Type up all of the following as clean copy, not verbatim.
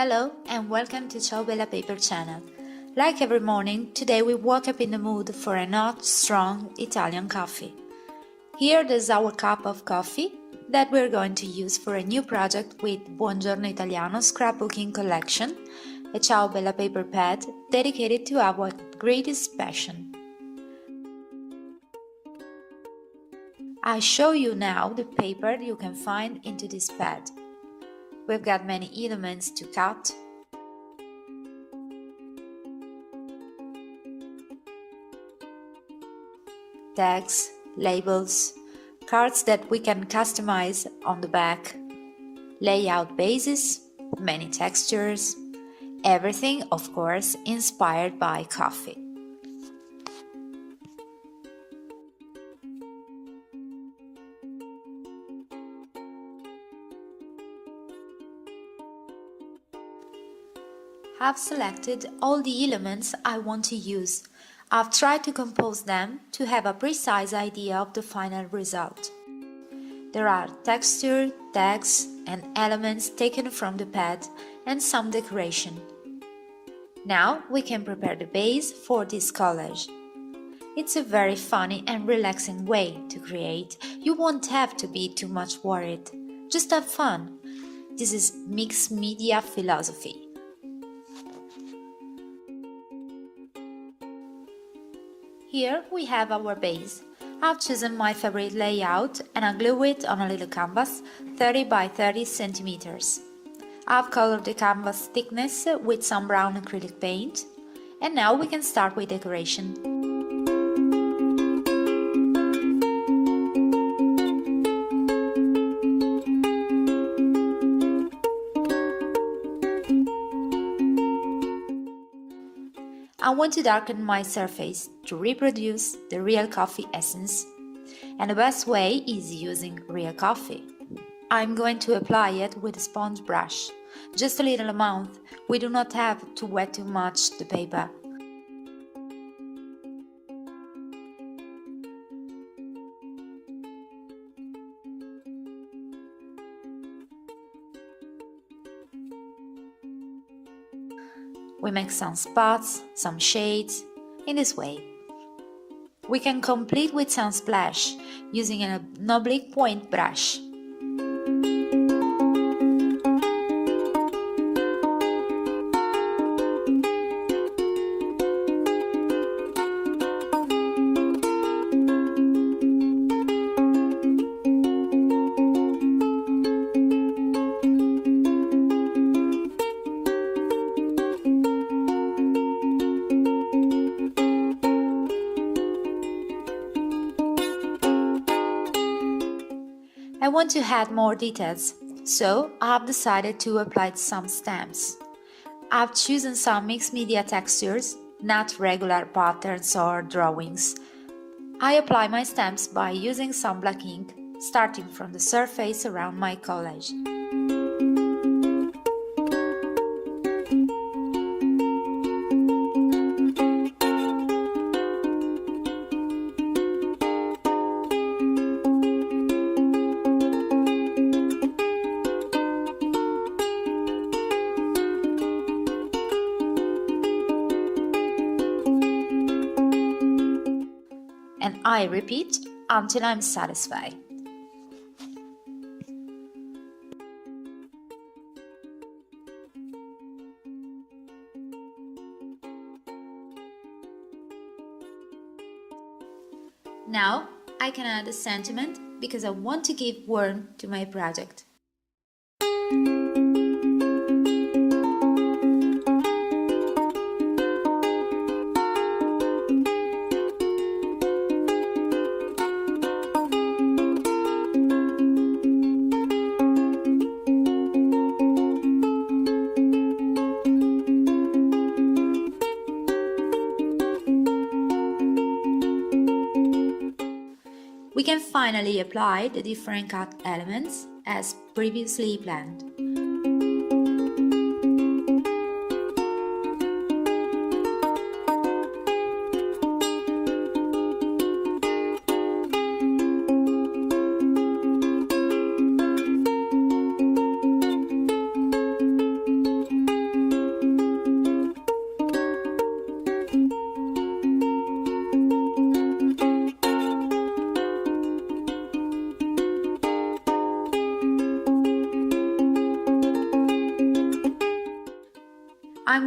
Hello and welcome to Ciao Paper channel. Like every morning, today we woke up in the mood for a hot, strong Italian coffee. Here is our cup of coffee that we're going to use for a new project with Buongiorno Italiano scrapbooking collection, a Ciao Paper pad dedicated to our greatest passion. I show you now the paper you can find into this pad. We've got many elements to cut, tags, labels, cards that we can customize on the back, layout bases, many textures, everything of course inspired by coffee. I've selected all the elements I want to use. I've tried to compose them to have a precise idea of the final result. There are texture, tags, and elements taken from the pad and some decoration. Now we can prepare the base for this collage. It's a very funny and relaxing way to create. You won't have to be too much worried. Just have fun. This is mixed media philosophy. Here we have our base. I've chosen my favorite layout and I glue it on a little canvas 30 by 30 centimeters. I've colored the canvas thickness with some brown acrylic paint. And now we can start with decoration. I want to darken my surface to reproduce the real coffee essence, and the best way is using real coffee. I'm going to apply it with a sponge brush, just a little amount. We do not have to wet too much the paper. We make some spots, some shades, in this way. We can complete with some splash, using an oblique point brush. I want to add more details, so I've decided to apply some stamps. I've chosen some mixed media textures, not regular patterns or drawings. I apply my stamps by using some black ink, starting from the surface around my collage. And I repeat until I'm satisfied. Now I can add a sentiment because I want to give warmth to my project. We can finally apply the different cut elements as previously planned.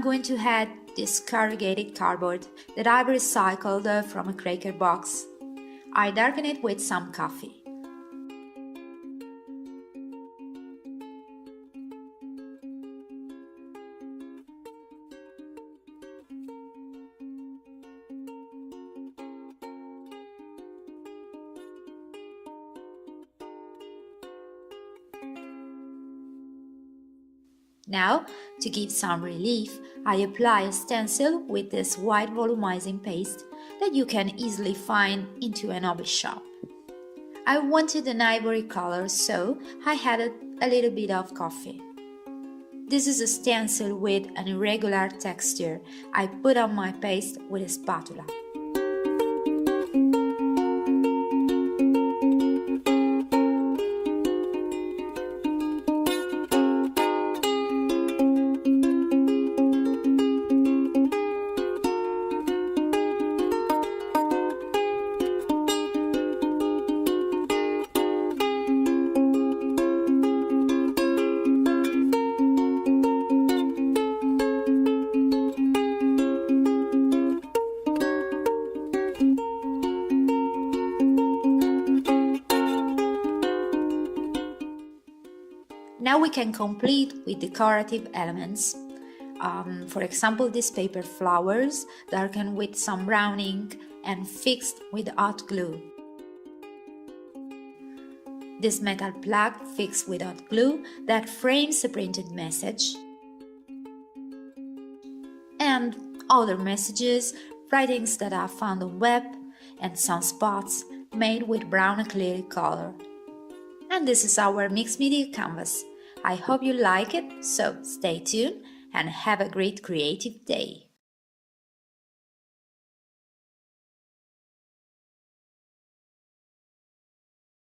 going to add this corrugated cardboard that I've recycled from a cracker box. I darken it with some coffee. Now, to give some relief, I apply a stencil with this white volumizing paste that you can easily find into an hobby shop. I wanted an ivory color, so I added a little bit of coffee. This is a stencil with an irregular texture. I put on my paste with a spatula. Now we can complete with decorative elements. For example, these paper flowers darkened with some brown ink and fixed with hot glue. This metal plug fixed with hot glue that frames a printed message. And other messages, writings that are found on web, and some spots made with brown acrylic color. And this is our mixed media canvas. I hope you like it, so stay tuned and have a great creative day.